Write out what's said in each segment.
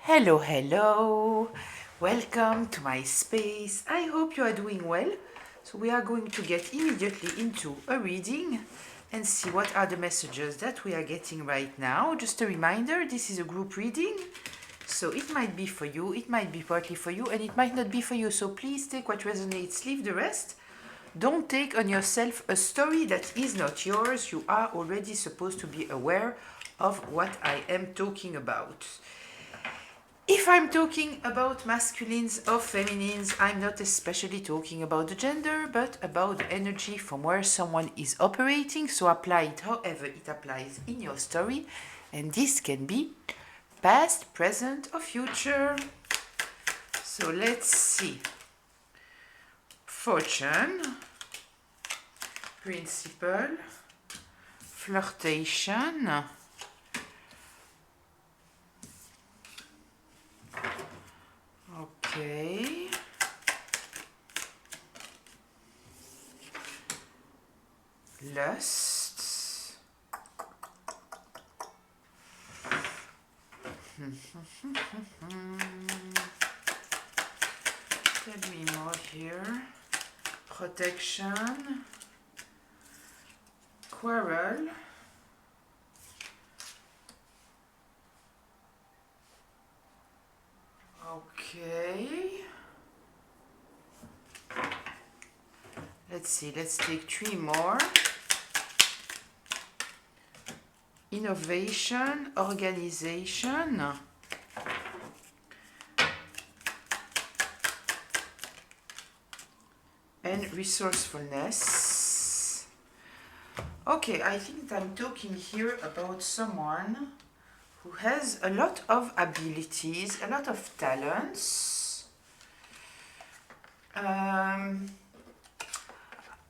Hello, hello. Welcome to my space. I hope you are doing well. So we are going to get immediately into a reading and see what are the messages that we are getting right now. Just a reminder, this is a group reading. So it might be for you, it might be partly for you, and it might not be for you. So please take what resonates, leave the rest. Don't take on yourself a story that is not yours. You are already supposed to be aware of what I am talking about. If I'm talking about masculines or feminines, I'm not especially talking about the gender, but about the energy from where someone is operating. So apply it however it applies in your story. And this can be past, present, or future. So let's see. Fortune, principle, flirtation, okay, lust, tell me more here, protection, quarrel, okay, let's see, let's take three more. Innovation, organization, and resourcefulness. Okay, I think I'm talking here about someone who has a lot of abilities, a lot of talents.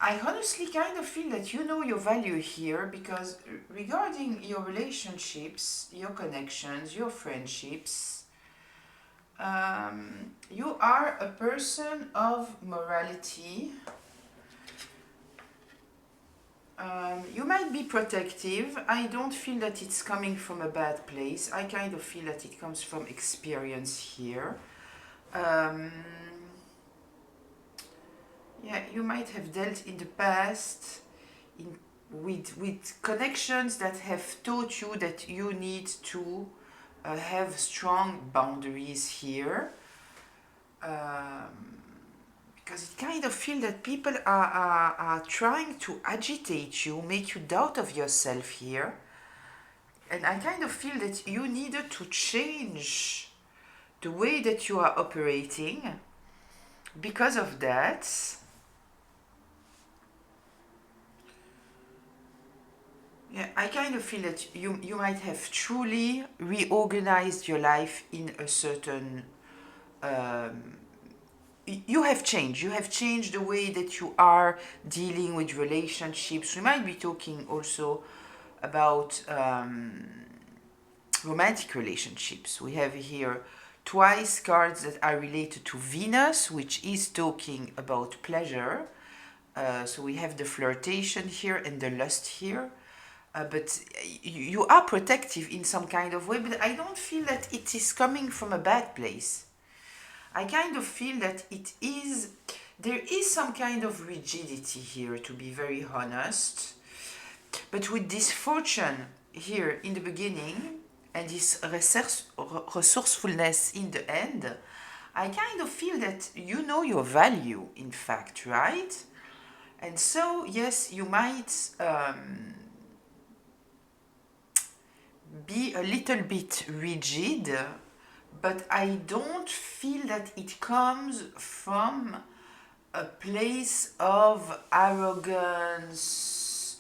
I honestly kind of feel that you know your value here, because regarding your relationships, your connections, your friendships, you are a person of morality. You might be protective. I don't feel that it's coming from a bad place. I kind of feel that it comes from experience here. Yeah, you might have dealt in the past with connections that have taught you that you need to have strong boundaries here. Because it kind of feels that people are trying to agitate you, make you doubt of yourself here. And I kind of feel that you needed to change the way that you are operating because of that. Yeah, I kind of feel that you might have truly reorganized your life in a certain you have changed the way that you are dealing with relationships. We might be talking also about romantic relationships. We have here twice cards that are related to Venus, which is talking about pleasure. So we have the flirtation here and the lust here. But you are protective in some kind of way, but I don't feel that it is coming from a bad place. I kind of feel that there is some kind of rigidity here, to be very honest. But with this fortune here in the beginning and this resourcefulness in the end, I kind of feel that you know your value, in fact, right? And so, yes, you might be a little bit rigid, but I don't feel that it comes from a place of arrogance.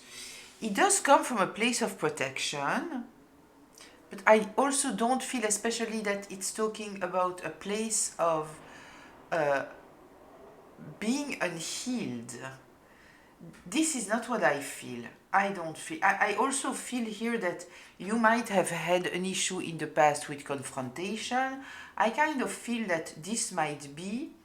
It does come from a place of protection, but I also don't feel especially that it's talking about a place of being unhealed. This is not what I feel. I don't feel. I also feel here that you might have had an issue in the past with confrontation. I kind of feel that this might be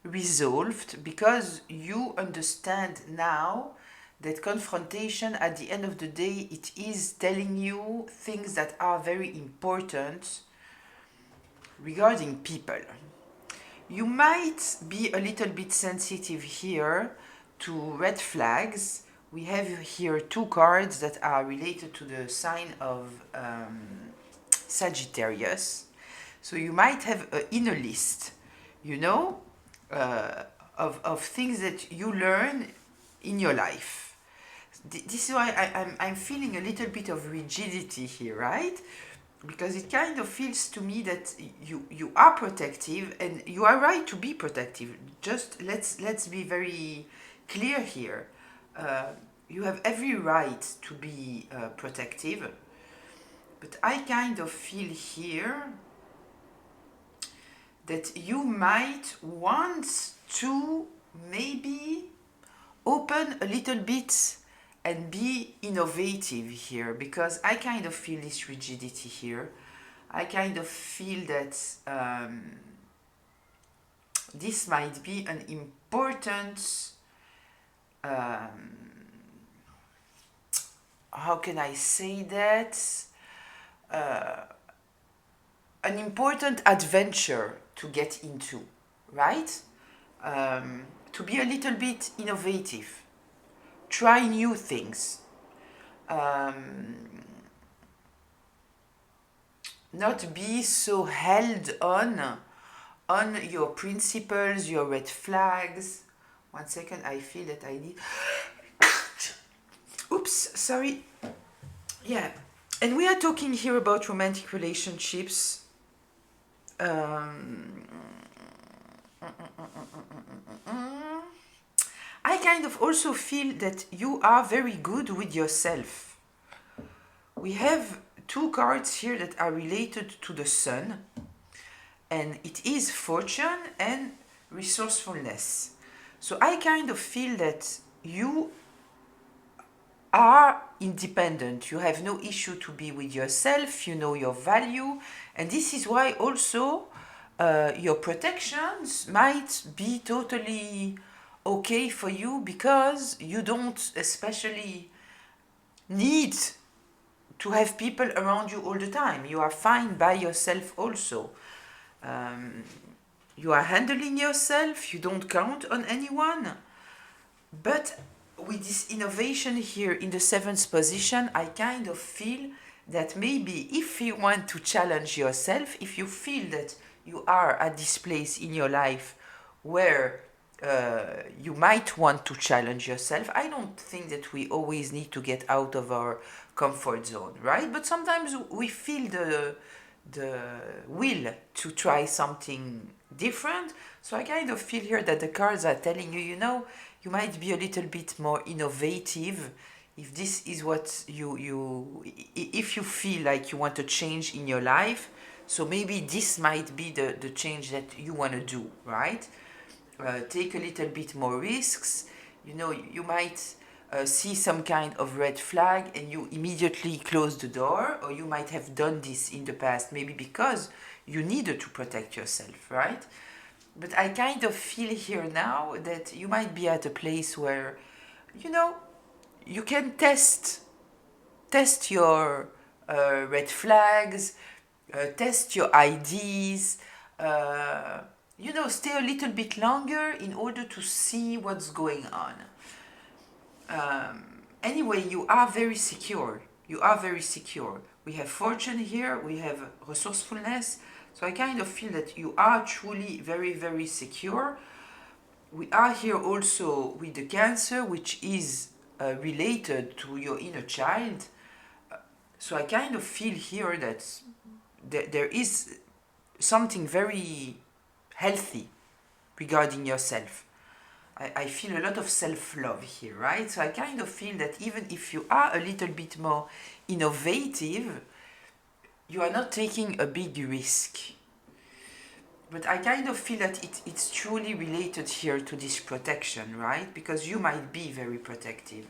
resolved because you understand now that confrontation, at the end of the day, it is telling you things that are very important regarding people. You might be a little bit sensitive here to red flags. We have here two cards that are related to the sign of Sagittarius. So you might have an inner list, you know, of things that you learn in your life. This is why I'm feeling a little bit of rigidity here, right? Because it kind of feels to me that you are protective, and you are right to be protective. Just let's be very clear here. You have every right to be protective, but I kind of feel here that you might want to maybe open a little bit and be innovative here, because I kind of feel this rigidity here. I kind of feel that this might be an important, how can I say that? An important adventure to get into, right? To be a little bit innovative, try new things, not be so held on your principles, your red flags. 1 second, I feel that I need. Oops, sorry. Yeah, and we are talking here about romantic relationships. I kind of also feel that you are very good with yourself. We have two cards here that are related to the sun, and it is fortune and resourcefulness. So I kind of feel that you are independent. You have no issue to be with yourself. You know your value, and this is why also your protections might be totally okay for you, because you don't especially need to have people around you all the time. You are fine by yourself also. You are handling yourself. You don't count on anyone. But with this innovation here in the 7th position, I kind of feel that maybe if you want to challenge yourself, if you feel that you are at this place in your life where you might want to challenge yourself. I don't think that we always need to get out of our comfort zone, right? But sometimes we feel the will to try something different. So I kind of feel here that the cards are telling you, you know, you might be a little bit more innovative if this is what if you feel like you want to change in your life. So maybe this might be the change that you want to do, right? Take a little bit more risks. You know, you might see some kind of red flag and you immediately close the door, or you might have done this in the past, maybe because you needed to protect yourself, right? But I kind of feel here now that you might be at a place where, you know, you can test your red flags, test your ideas, you know, stay a little bit longer in order to see what's going on. Anyway, you are very secure. You are very secure. We have fortune here, we have resourcefulness. So I kind of feel that you are truly very, very secure. We are here also with the Cancer, which is related to your inner child. So I kind of feel here that there is something very healthy regarding yourself. I feel a lot of self-love here, right? So I kind of feel that even if you are a little bit more innovative, you are not taking a big risk. But I kind of feel that it's truly related here to this protection, right? Because you might be very protective.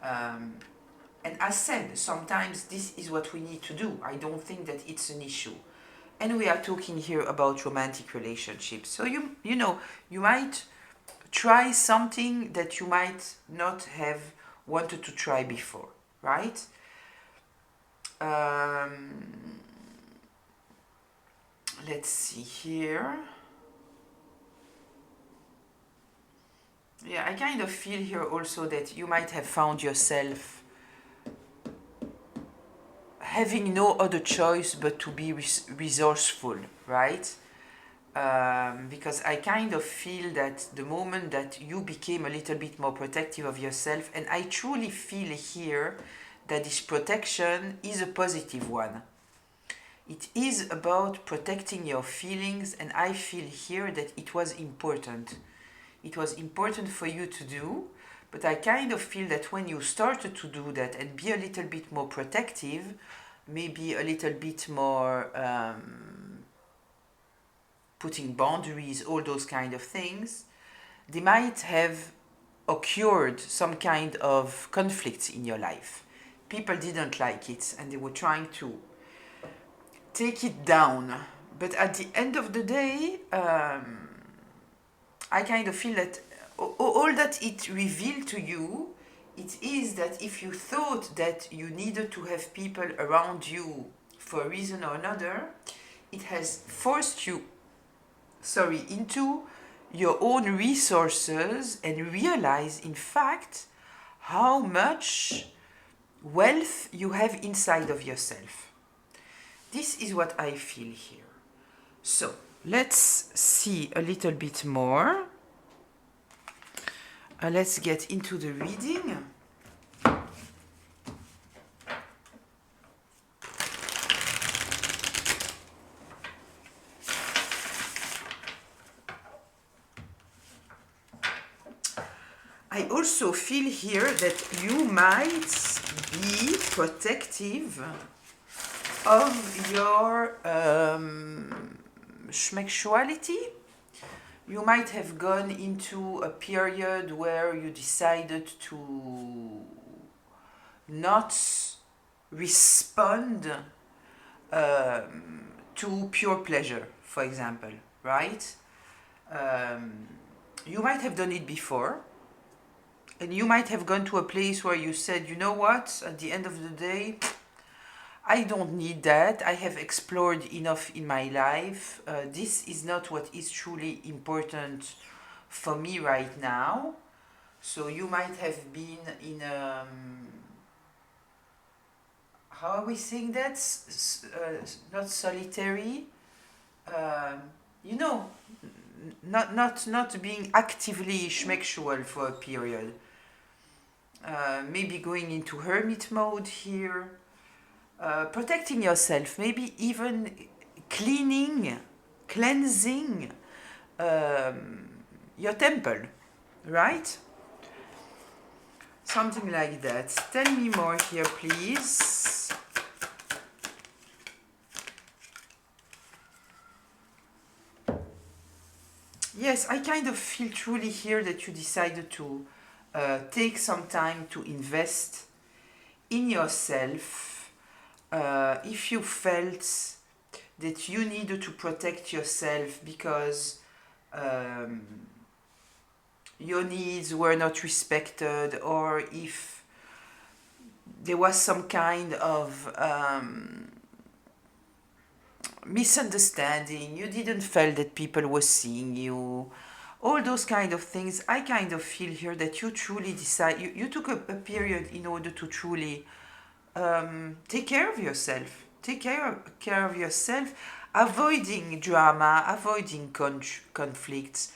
And as said, sometimes this is what we need to do. I don't think that it's an issue. And we are talking here about romantic relationships. So you know, you might try something that you might not have wanted to try before, right? let's see here. Yeah, I kind of feel here also that you might have found yourself having no other choice but to be resourceful, right? Because I kind of feel that the moment that you became a little bit more protective of yourself, and I truly feel here that this protection is a positive one. It is about protecting your feelings, and I feel here that it was important. It was important for you to do, but I kind of feel that when you started to do that and be a little bit more protective, maybe a little bit more putting boundaries, all those kind of things, they might have occurred some kind of conflicts in your life. People didn't like it and they were trying to take it down. But at the end of the day, I kind of feel that all that it revealed to you, it is that if you thought that you needed to have people around you for a reason or another, it has forced you, into your own resources and realize, in fact, how much wealth you have inside of yourself. This is what I feel here. So, let's see a little bit more. Let's get into the reading. I also feel here that you might be protective of your sexuality. You might have gone into a period where you decided to not respond to pure pleasure, for example, right? You might have done it before, and you might have gone to a place where you said, you know what, at the end of the day, I don't need that. I have explored enough in my life. This is not what is truly important for me right now. So you might have been in a... how are we saying that? Not solitary. You know, not being actively schmexual for a period. Maybe going into hermit mode here. Protecting yourself, maybe even cleansing your temple, right? Something like that. Tell me more here, please. Yes, I kind of feel truly here that you decided to take some time to invest in yourself. If you felt that you needed to protect yourself because your needs were not respected, or if there was some kind of misunderstanding, you didn't feel that people were seeing you, all those kind of things, I kind of feel here that you truly you took a period in order to truly take care of yourself. Take care of yourself, avoiding drama, avoiding conflicts,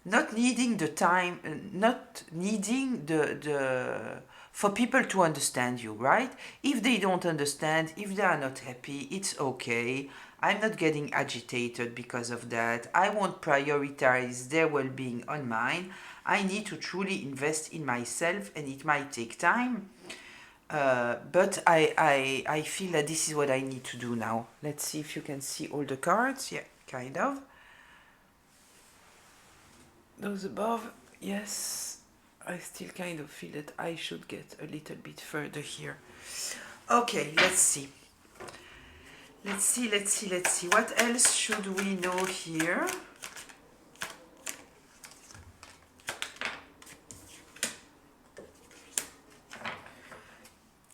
not needing the time, not needing the for people to understand you, right? If they don't understand, if they are not happy, it's okay. I'm not getting agitated because of that. I won't prioritize their well-being on mine. I need to truly invest in myself, and it might take time. But I feel that this is what I need to do now. Let's see if you can see all the cards. Yeah, kind of. Those above, yes. I still kind of feel that I should get a little bit further here. Okay, let's see. Let's see. What else should we know here?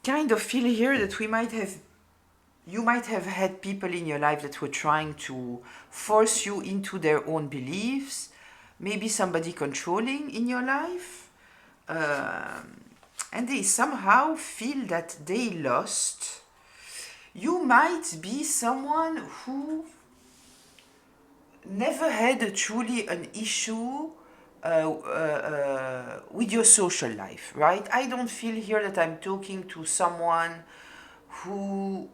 Kind of feel here that we might have You might have had people in your life that were trying to force you into their own beliefs. Maybe somebody controlling in your life. And they somehow feel that they lost. You might be someone who never had truly an issue with your social life, right? I don't feel here that I'm talking to someone who.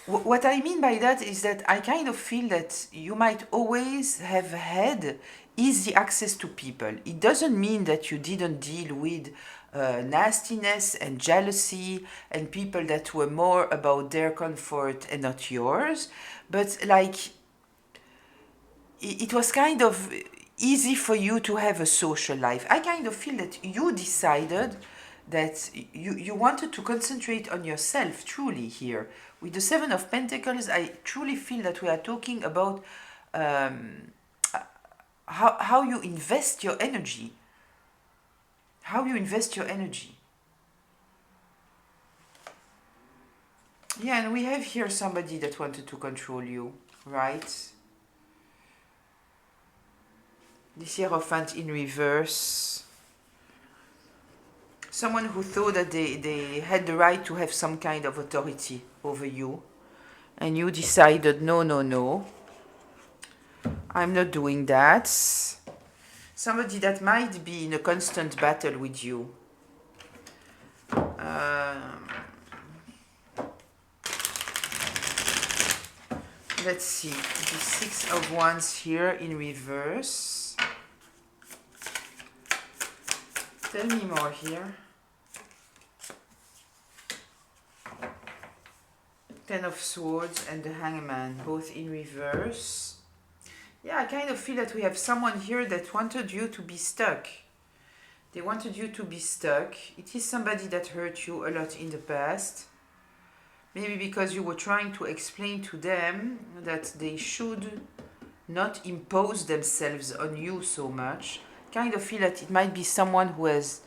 What I mean by that is that I kind of feel that you might always have had easy access to people. It doesn't mean that you didn't deal with nastiness and jealousy and people that were more about their comfort and not yours, but like it was kind of easy for you to have a social life. I kind of feel that you decided that you wanted to concentrate on yourself truly here. With the Seven of Pentacles, I truly feel that we are talking about um, how you invest your energy. How you invest your energy. Yeah, and we have here somebody that wanted to control you, right? This Hierophant in reverse. Someone who thought that they had the right to have some kind of authority over you. And you decided, no, no, no. I'm not doing that. Somebody that might be in a constant battle with you. Let's see. The Six of Wands here in reverse. Tell me more here. Ten of Swords and the Hangman, both in reverse. Yeah, I kind of feel that we have someone here that wanted you to be stuck. They wanted you to be stuck. It is somebody that hurt you a lot in the past. Maybe because you were trying to explain to them that they should not impose themselves on you so much. Kind of feel that it might be someone who has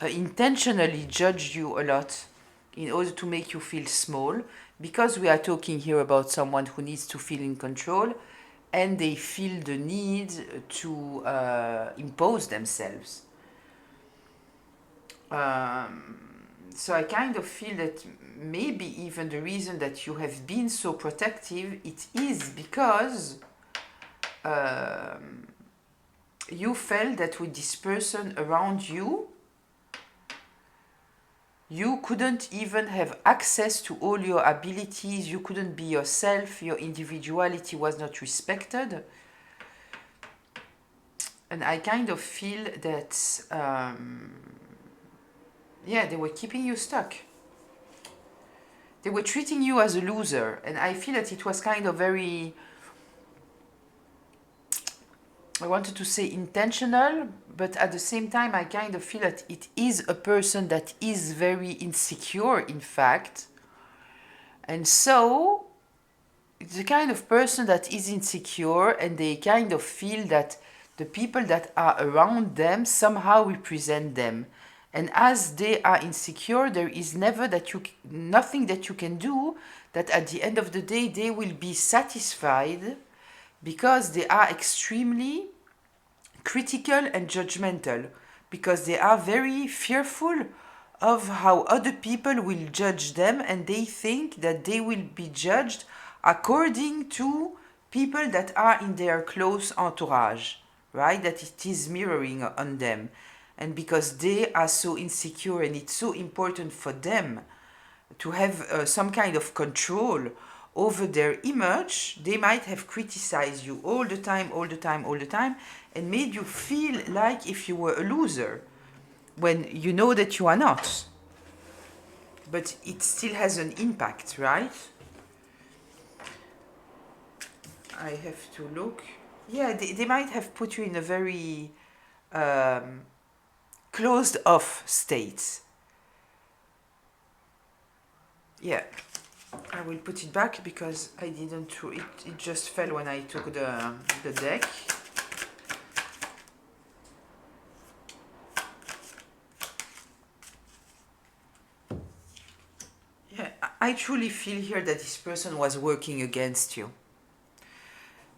intentionally judged you a lot in order to make you feel small. Because we are talking here about someone who needs to feel in control and they feel the need to impose themselves. So I kind of feel that maybe even the reason that you have been so protective, it is because you felt that with this person around you, you couldn't even have access to all your abilities, you couldn't be yourself, your individuality was not respected. And I kind of feel that, yeah, they were keeping you stuck. They were treating you as a loser. And I feel that it was kind of very, I wanted to say intentional, but at the same time, I kind of feel that it is a person that is very insecure, in fact. And so, it's the kind of person that is insecure and they kind of feel that the people that are around them somehow represent them. And as they are insecure, there is nothing that you can do that at the end of the day they will be satisfied, because they are extremely critical and judgmental, because they are very fearful of how other people will judge them, and they think that they will be judged according to people that are in their close entourage, right? That it is mirroring on them. And because they are so insecure and it's so important for them to have some kind of control over their image, they might have criticized you all the time, all the time, all the time, and made you feel like if you were a loser, when you know that you are not. But it still has an impact, right? I have to look. Yeah, they might have put you in a very closed off state. Yeah, I will put it back because I didn't, it just fell when I took the deck. Yeah, I truly feel here that this person was working against you.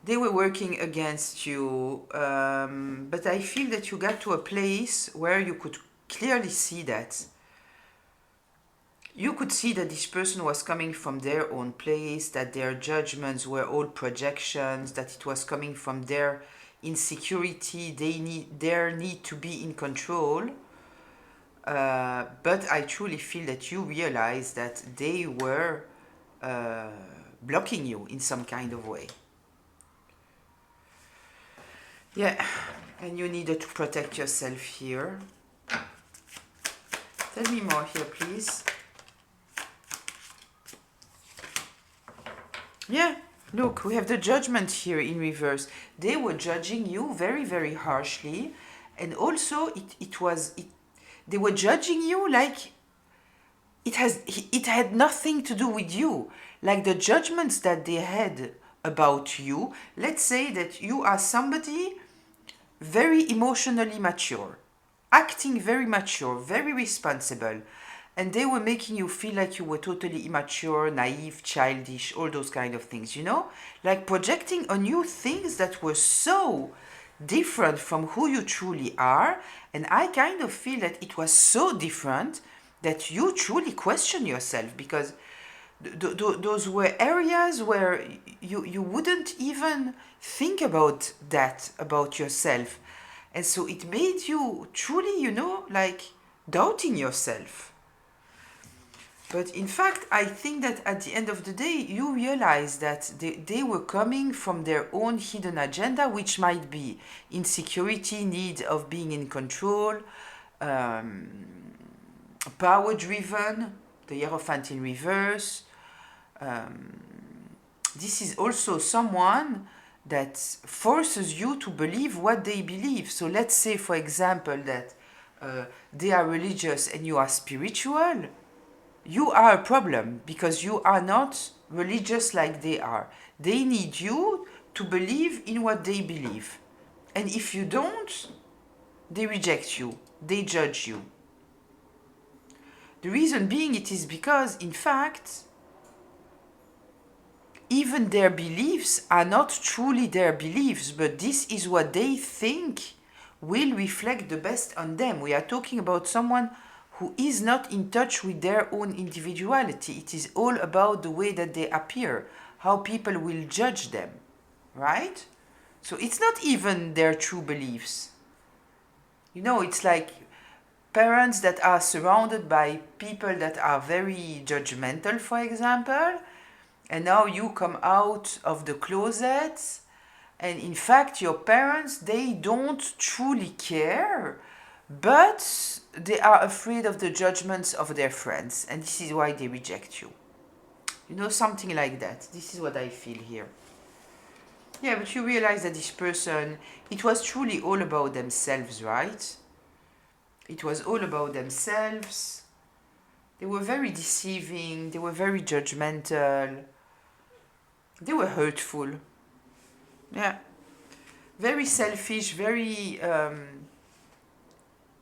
They were working against you, but I feel that you got to a place where you could clearly see that. You could see that this person was coming from their own place, that their judgments were all projections, that it was coming from their insecurity, their need to be in control. But I truly feel that you realize that they were blocking you in some kind of way. Yeah, and you needed to protect yourself here. Tell me more here, please. Yeah, look, we have the judgment here in reverse. They were judging you very, very harshly. And also, they were judging you like it had nothing to do with you. Like the judgments that they had about you. Let's say that you are somebody very emotionally mature, acting very mature, very responsible, and they were making you feel like you were totally immature, naive, childish, all those kind of things, you know? Like projecting on you things that were so different from who you truly are, and I kind of feel that it was so different that you truly question yourself, because those were areas where you wouldn't even think about that about yourself, and so it made you truly, you know, like doubting yourself. But in fact, I think that at the end of the day, you realize that they were coming from their own hidden agenda, which might be insecurity, need of being in control, power driven, the Hierophant in reverse. This is also someone that forces you to believe what they believe. So let's say, for example, that they are religious and you are spiritual. You are a problem because you are not religious like they are. They need you to believe in what they believe. And if you don't, they reject you. They judge you. The reason being, it is because, in fact, even their beliefs are not truly their beliefs, but this is what they think will reflect the best on them. We are talking about someone who is not in touch with their own individuality. It is all about the way that they appear, how people will judge them, right? So it's not even their true beliefs. You know, it's like parents that are surrounded by people that are very judgmental, for example, and now you come out of the closet, and in fact your parents, they don't truly care, but they are afraid of the judgments of their friends, and this is why they reject you. You know, something like that. This is what I feel here. Yeah, but you realize that this person, it was truly all about themselves, right? It was all about themselves. They were very deceiving, they were very judgmental, they were hurtful. Yeah. Very selfish, very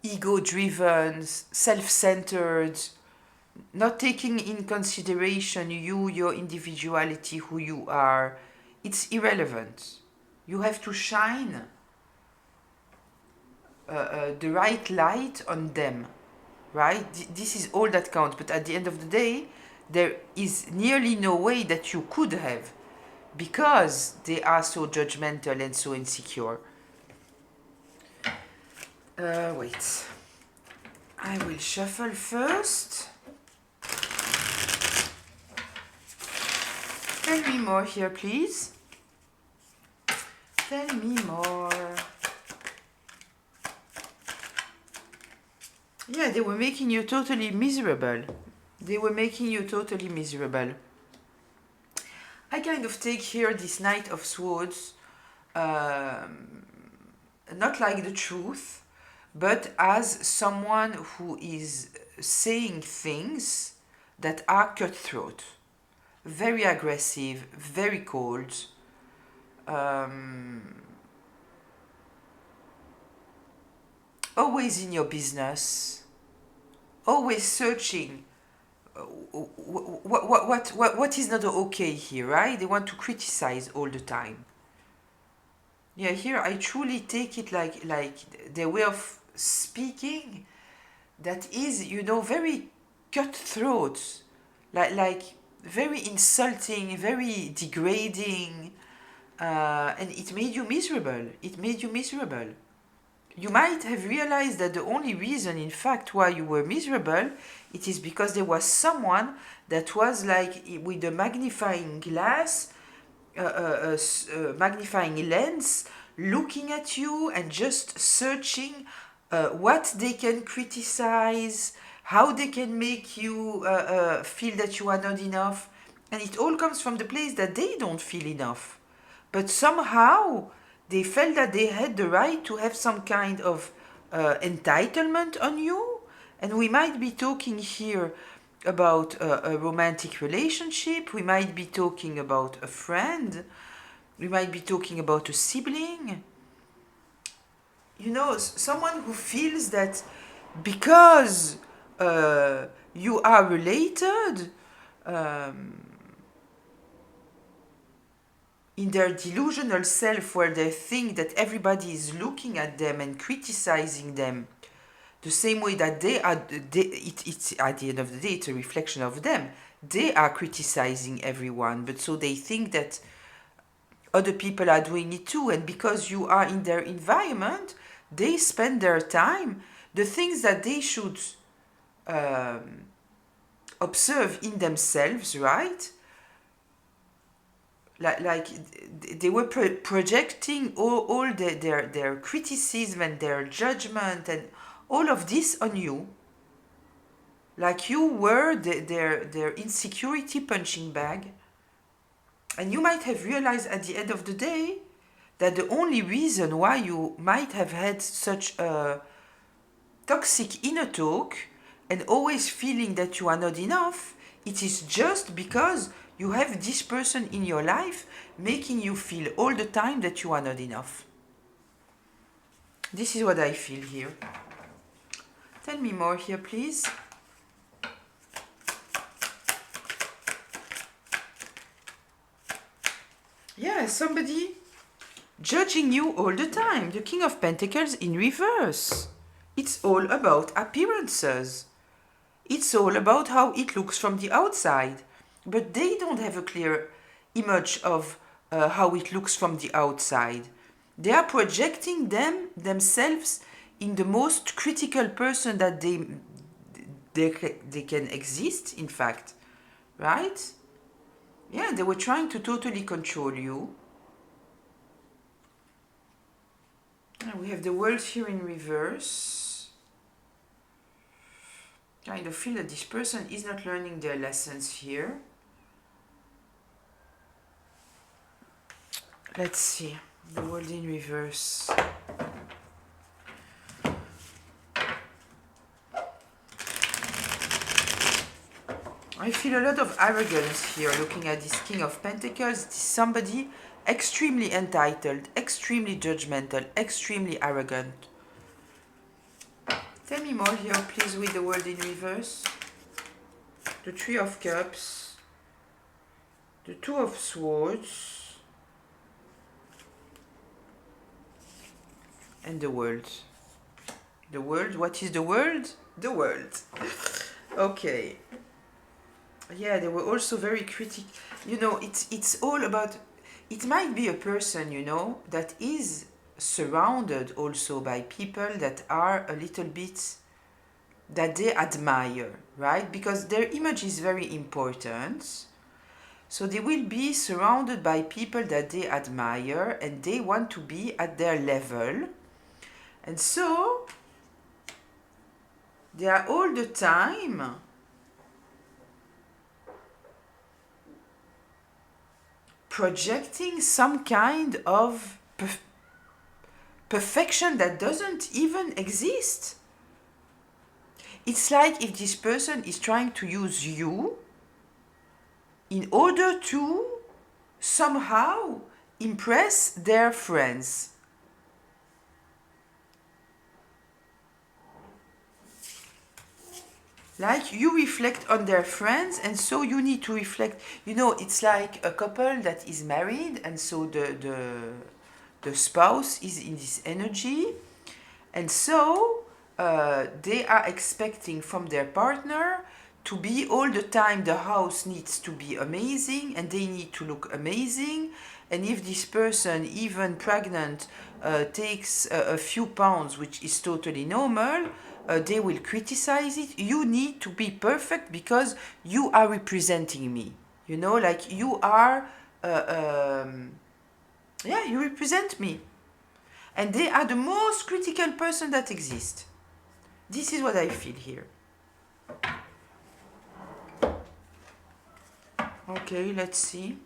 ego-driven, self-centered, not taking in consideration you, your individuality, who you are. It's irrelevant. You have to shine the right light on them, right? This is all that counts. But at the end of the day, there is nearly no way that you could have, because they are so judgmental and so insecure. Wait. I will shuffle first. Tell me more here, please. Tell me more. Yeah, they were making you totally miserable. They were making you totally miserable. I kind of take here this Knight of Swords, not like the truth, but as someone who is saying things that are cutthroat, very aggressive, very cold, always in your business, always searching what is not okay here, right? They want to criticize all the time. Yeah, here I truly take it like their way of speaking that is, you know, very cutthroat, like very insulting, very degrading, and it made you miserable. It made you miserable. You might have realized that the only reason, in fact, why you were miserable, it is because there was someone that was like with a magnifying glass, magnifying lens, looking at you and just searching what they can criticize, how they can make you feel that you are not enough. And it all comes from the place that they don't feel enough. But somehow they felt that they had the right to have some kind of entitlement on you. And we might be talking here about a romantic relationship, we might be talking about a friend, we might be talking about a sibling. You know, someone who feels that because you are related, um, in their delusional self, where they think that everybody is looking at them and criticizing them the same way that it's at the end of the day, it's a reflection of them. They are criticizing everyone, but so they think that other people are doing it too, and because you are in their environment, they spend their time, the things that they should um, observe in themselves, right? Like they were projecting all their criticism and their judgment and all of this on you, like you were their insecurity punching bag. And you might have realized at the end of the day that the only reason why you might have had such a toxic inner talk and always feeling that you are not enough, it is just because you have this person in your life making you feel all the time that you are not enough. This is what I feel here. Tell me more here, please. Yeah, somebody judging you all the time. The King of Pentacles in reverse. It's all about appearances. It's all about how it looks from the outside. But they don't have a clear image of how it looks from the outside. They are projecting themselves in the most critical person that they can exist, in fact. Right? Yeah, they were trying to totally control you. And we have the world here in reverse. Kind of feel that this person is not learning their lessons here. Let's see. The world in reverse. I feel a lot of arrogance here looking at this King of Pentacles. It is somebody extremely entitled, extremely judgmental, extremely arrogant. Tell me more here, please, with the world in reverse. The Three of Cups. The Two of Swords. And the world. The world, what is the world? The world. Okay. Yeah, they were also very critical. You know, it's all about, it might be a person, you know, that is surrounded also by people that are a little bit, that they admire, right? Because their image is very important. So they will be surrounded by people that they admire and they want to be at their level. And so they are all the time projecting some kind of perfection that doesn't even exist. It's like if this person is trying to use you in order to somehow impress their friends. Like you reflect on their friends, and so you need to reflect. You know, it's like a couple that is married, and so the spouse is in this energy, and so they are expecting from their partner to be all the time. The house needs to be amazing, and they need to look amazing. And if this person, even pregnant, takes a few pounds, which is totally normal, they will criticize it. You need to be perfect because you are representing me. You know, like you are, yeah, you represent me. And they are the most critical person that exists. This is what I feel here. Okay, let's see.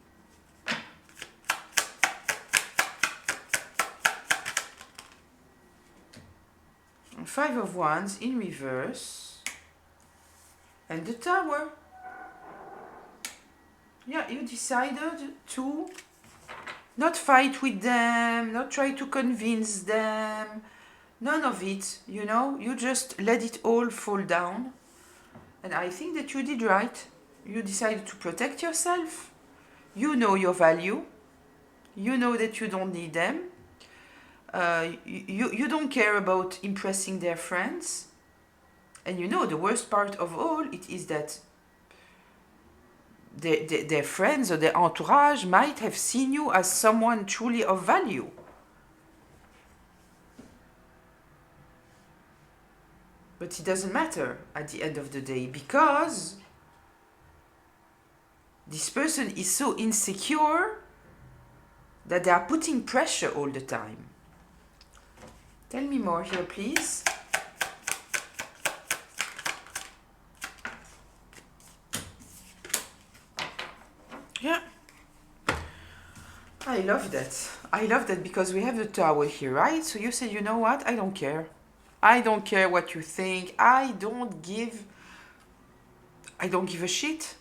Five of Wands in reverse. And the Tower. Yeah, you decided to not fight with them, not try to convince them. None of it, you know. You just let it all fall down. And I think that you did right. You decided to protect yourself. You know your value. You know that you don't need them. You don't care about impressing their friends. And you know the worst part of all, it is that their friends or their entourage might have seen you as someone truly of value. But it doesn't matter at the end of the day, because this person is so insecure that they are putting pressure all the time. Tell me more here, please. Yeah. I love that. I love that because we have the Tower here, right? So you said, you know what? I don't care. I don't care what you think. I don't give a shit.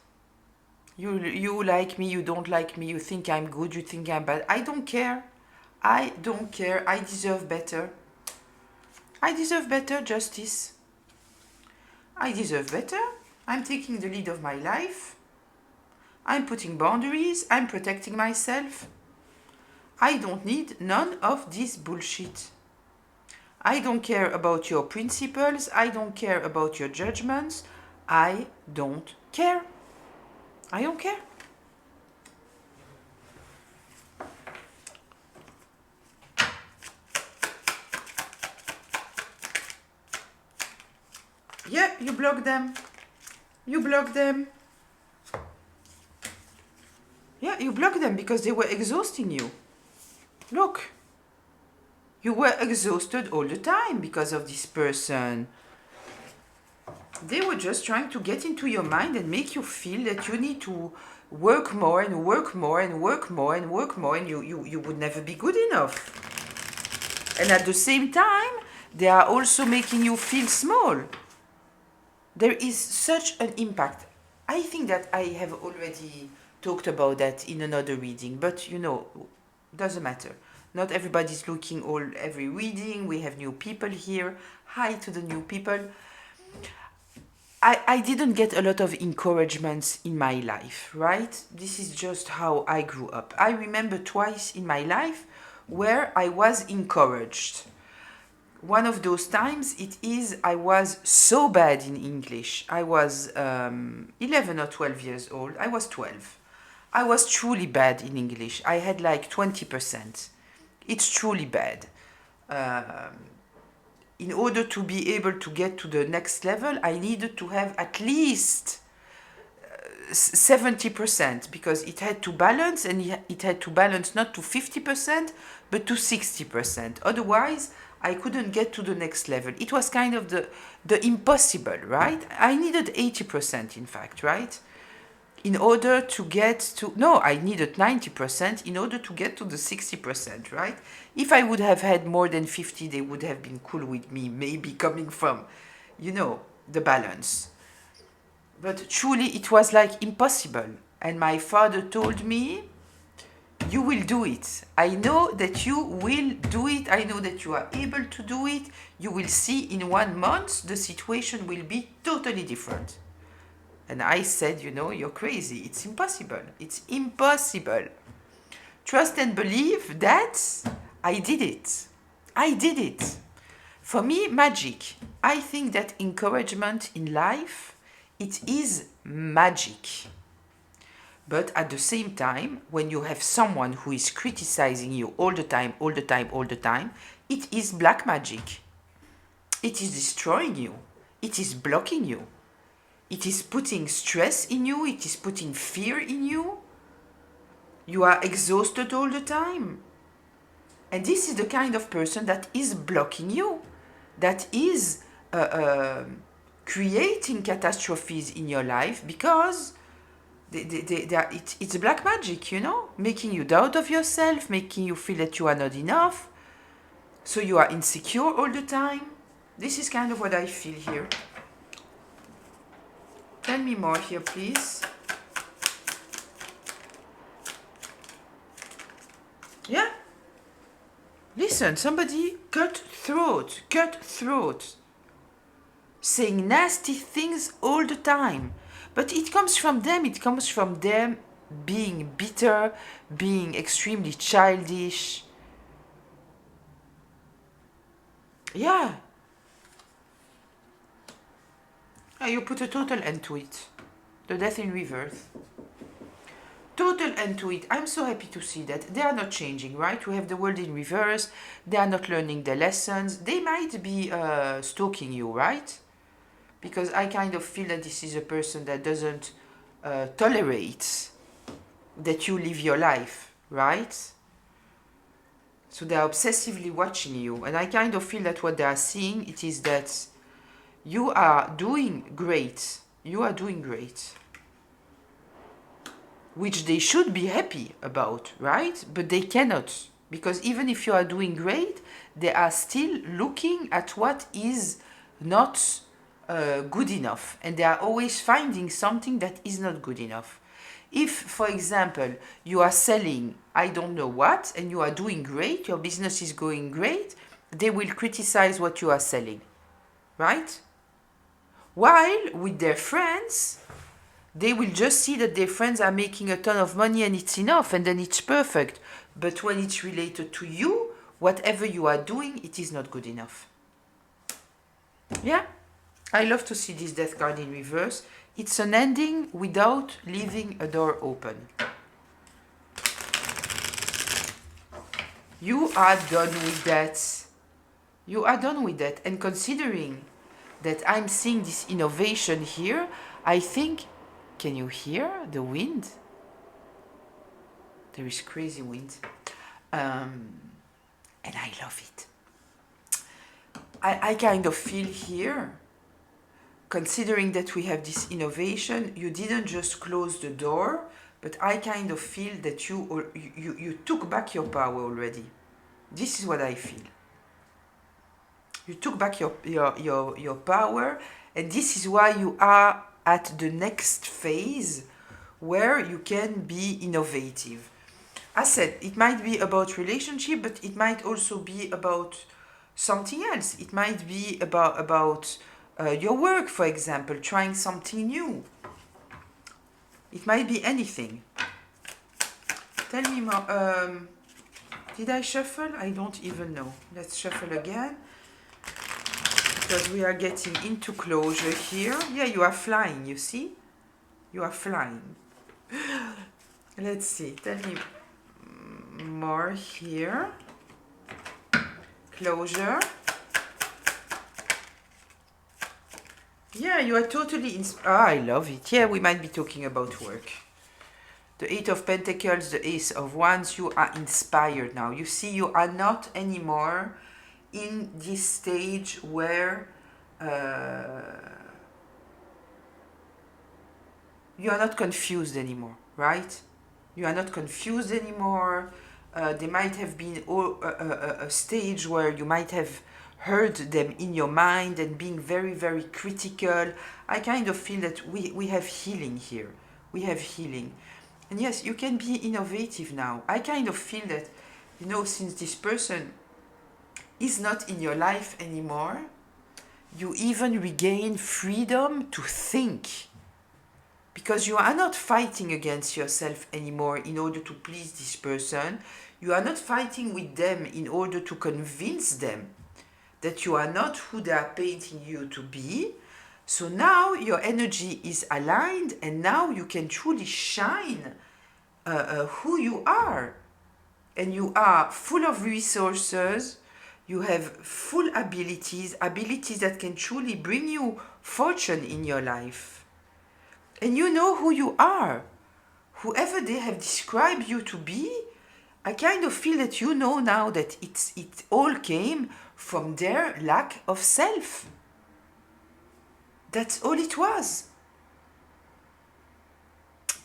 You like me, you don't like me, you think I'm good, you think I'm bad. I don't care. I don't care. I deserve better. I deserve better, justice. I deserve better. I'm taking the lead of my life. I'm putting boundaries. I'm protecting myself. I don't need none of this bullshit. I don't care about your principles. I don't care about your judgments. I don't care. I don't care. Yeah, you block them. You block them. Yeah, you block them because they were exhausting you. Look. You were exhausted all the time because of this person. They were just trying to get into your mind and make you feel that you need to work more and work more and work more and work more, and you would never be good enough. And at the same time, they are also making you feel small. There is such an impact. I think that I have already talked about that in another reading, but you know, doesn't matter. Not everybody's looking every reading. We have new people here. Hi to the new people. I didn't get a lot of encouragements in my life, right? This is just how I grew up. I remember twice in my life where I was encouraged. One of those times I was so bad in English. I was 11 or 12 years old. I was 12. I was truly bad in English. I had like 20%. It's truly bad. In order to be able to get to the next level, I needed to have at least 70%, because it had to balance, and it had to balance not to 50%, but to 60%. Otherwise, I couldn't get to the next level. It was kind of the impossible, right? I needed 80%, in fact, right? In order to get to, no, I needed 90% in order to get to the 60%, right? If I would have had more than 50, they would have been cool with me, maybe coming from, you know, the balance. But truly, it was like impossible. And my father told me, you will do it. I know that you will do it. I know that you are able to do it. You will see in 1 month the situation will be totally different. And I said, you know, you're crazy. It's impossible. It's impossible. Trust and believe that I did it. I did it. For me, magic. I think that encouragement in life, it is magic. But at the same time, when you have someone who is criticizing you all the time, all the time, all the time, it is black magic. It is destroying you. It is blocking you. It is putting stress in you. It is putting fear in you. You are exhausted all the time. And this is the kind of person that is blocking you, that is creating catastrophes in your life because it's black magic, you know, making you doubt of yourself, making you feel that you are not enough. So you are insecure all the time. This is kind of what I feel here. Tell me more here, please. Yeah? Listen, somebody cut throat, saying nasty things all the time. But it comes from them being bitter, being extremely childish. Yeah. You put a total end to it. The death in reverse. Total end to it. I'm so happy to see that. They are not changing, right? We have the world in reverse. They are not learning the lessons. They might be stalking you, right? Because I kind of feel that this is a person that doesn't tolerate that you live your life, right? So they are obsessively watching you. And I kind of feel that what they are seeing, it is that you are doing great. You are doing great. Which they should be happy about, right? But they cannot. Because even if you are doing great, they are still looking at what is not good enough. And they are always finding something that is not good enough. If, for example, you are selling I don't know what, and you are doing great, your business is going great, they will criticize what you are selling, right? While with their friends, they will just see that their friends are making a ton of money and it's enough, and then it's perfect. But when it's related to you, whatever you are doing, it is not good enough. Yeah? I love to see this death card in reverse. It's an ending without leaving a door open. You are done with that. You are done with that. And considering that I'm seeing this innovation here, I think, can you hear the wind? There is crazy wind. And I love it. I kind of feel here, considering that we have this innovation, you didn't just close the door, but I kind of feel that you took back your power already. This is what I feel. You took back your power, and this is why you are at the next phase where you can be innovative. I said, it might be about relationship, but it might also be about something else. It might be about your work, for example, trying something new. It might be anything. Tell me more. Did I shuffle? I don't even know. Let's shuffle again. Because we are getting into closure here. Yeah, you are flying, you see? You are flying. Let's see. Tell me more here. Closure. Yeah, you are totally inspired. I love it. Yeah, we might be talking about work. The Eight of Pentacles, the Ace of Wands, you are inspired now. You see, you are not anymore in this stage where you are not confused anymore, right? You are not confused anymore. There might have been a stage where you might have heard them in your mind and being very, very critical. I kind of feel that we have healing here. We have healing. And yes, you can be innovative now. I kind of feel that, you know, since this person is not in your life anymore, you even regain freedom to think. Because you are not fighting against yourself anymore in order to please this person. You are not fighting with them in order to convince them that you are not who they are painting you to be. So now your energy is aligned, and now you can truly shine who you are. And you are full of resources, you have full abilities that can truly bring you fortune in your life. And you know who you are. Whoever they have described you to be, I kind of feel that you know now that it all came from their lack of self. That's all it was.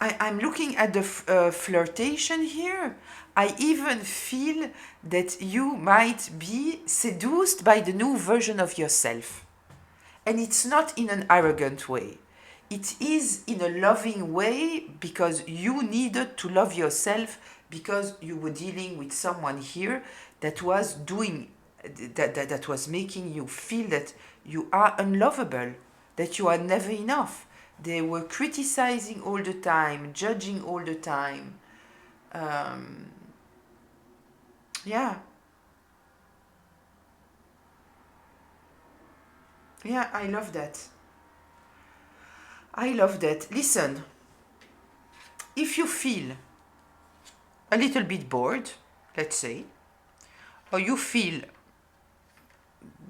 I'm looking at the flirtation here. I even feel that you might be seduced by the new version of yourself. And it's not in an arrogant way. It is in a loving way, because you needed to love yourself, because you were dealing with someone here that was doing that was making you feel that you are unlovable, that you are never enough. They were criticizing all the time, judging all the time. Yeah. Yeah, I love that. I love that. Listen, if you feel a little bit bored, let's say, or you feel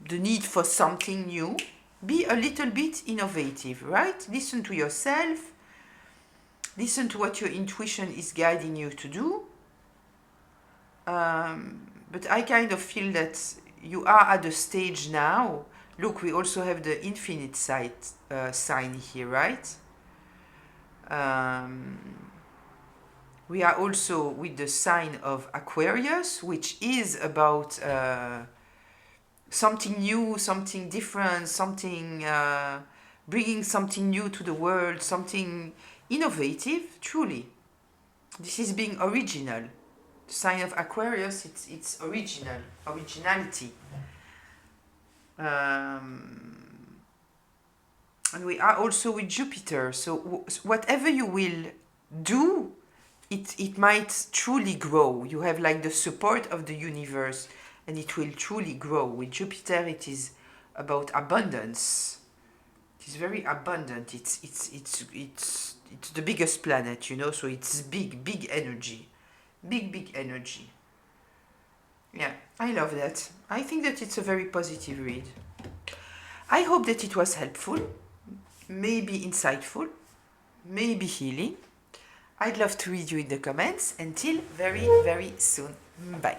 the need for something new, be a little bit innovative, right? Listen to yourself. Listen to what your intuition is guiding you to do. But I kind of feel that you are at the stage now. Look, we also have the infinite sign here, right? We are also with the sign of Aquarius, which is about something new, something different, something bringing something new to the world, something innovative, truly. This is being original. The sign of Aquarius, it's originality. And we are also with Jupiter, so whatever you will do, it might truly grow. You have like the support of the universe, and it will truly grow. With Jupiter, it is about abundance. It is very abundant. It's the biggest planet, you know, so it's big energy. Big energy. Yeah, I love that. I think that it's a very positive read. I hope that it was helpful, maybe insightful, maybe healing. I'd love to read you in the comments. Until very soon. Bye.